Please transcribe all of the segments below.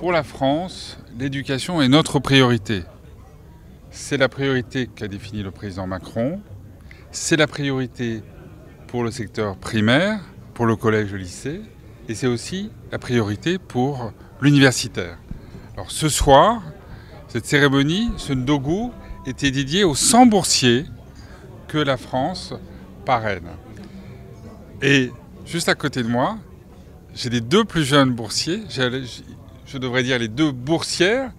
Pour la France, l'éducation est notre priorité. C'est la priorité qu'a définie le président Macron. C'est la priorité pour le secteur primaire, pour le collège et le lycée. Et c'est aussi la priorité pour l'universitaire. Alors ce soir, cette cérémonie, ce Ndougou, était dédié aux 100 boursiers que la France parraine. Et juste à côté de moi, j'ai les deux plus jeunes boursiers, je devrais dire les deux boursières,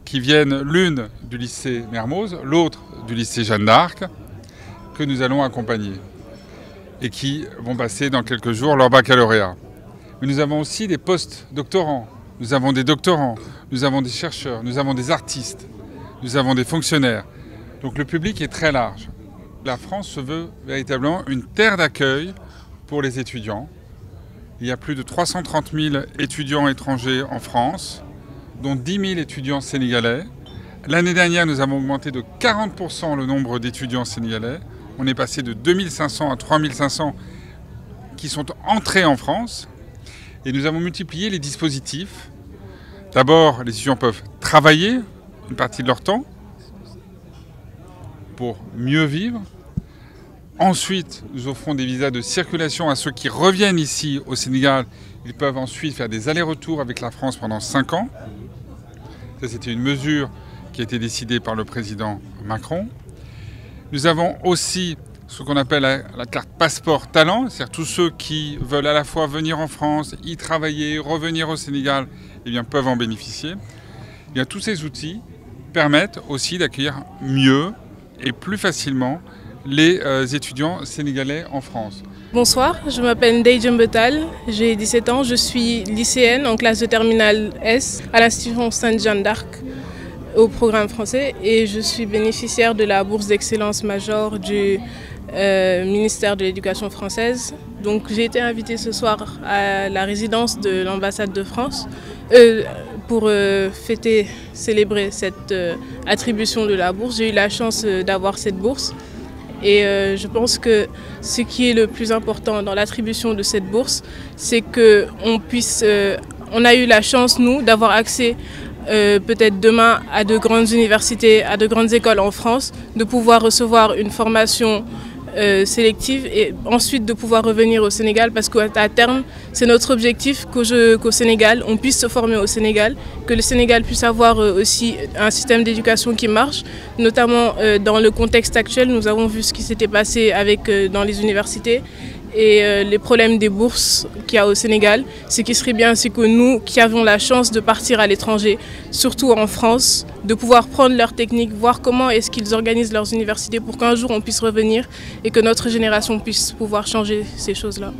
qui viennent l'une du lycée Mermoz, l'autre du lycée Jeanne d'Arc, que nous allons accompagner et qui vont passer dans quelques jours leur baccalauréat. Mais nous avons aussi des post-doctorants, nous avons des doctorants, nous avons des chercheurs, nous avons des artistes, nous avons des fonctionnaires. Donc le public est très large. La France se veut véritablement une terre d'accueil pour les étudiants. Il y a plus de 330 000 étudiants étrangers en France, dont 10 000 étudiants sénégalais. L'année dernière, nous avons augmenté de 40% le nombre d'étudiants sénégalais. On est passé de 2500 à 3500 qui sont entrés en France. Et nous avons multiplié les dispositifs. D'abord, les étudiants peuvent travailler une partie de leur temps pour mieux vivre. Ensuite, nous offrons des visas de circulation à ceux qui reviennent ici au Sénégal. Ils peuvent ensuite faire des allers-retours avec la France pendant 5 ans. Ça, c'était une mesure qui a été décidée par le président Macron. Nous avons aussi ce qu'on appelle la carte passeport talent, c'est-à-dire tous ceux qui veulent à la fois venir en France, y travailler, revenir au Sénégal, eh bien, peuvent en bénéficier. Eh bien, tous ces outils permettent aussi d'accueillir mieux et plus facilement les étudiants sénégalais en France. Bonsoir, je m'appelle Ndeye Djembetal, j'ai 17 ans, je suis lycéenne en classe de terminale S à l'institution Sainte-Jeanne d'Arc au programme français et je suis bénéficiaire de la bourse d'excellence majeure du ministère de l'Éducation française. Donc j'ai été invitée ce soir à la résidence de l'ambassade de France pour célébrer cette attribution de la bourse. J'ai eu la chance d'avoir cette bourse. Et je pense que ce qui est le plus important dans l'attribution de cette bourse, c'est qu'on a eu la chance, nous, d'avoir accès peut-être demain à de grandes universités, à de grandes écoles en France, de pouvoir recevoir une formation sélective et ensuite de pouvoir revenir au Sénégal parce qu'à terme, c'est notre objectif qu'au Sénégal, on puisse se former au Sénégal, que le Sénégal puisse avoir aussi un système d'éducation qui marche, notamment dans le contexte actuel. Nous avons vu ce qui s'était passé dans les universités et les problèmes des bourses qu'il y a au Sénégal. Ce qui serait bien, c'est que nous qui avons la chance de partir à l'étranger, surtout en France, de pouvoir prendre leurs techniques, voir comment est-ce qu'ils organisent leurs universités pour qu'un jour on puisse revenir et que notre génération puisse pouvoir changer ces choses-là.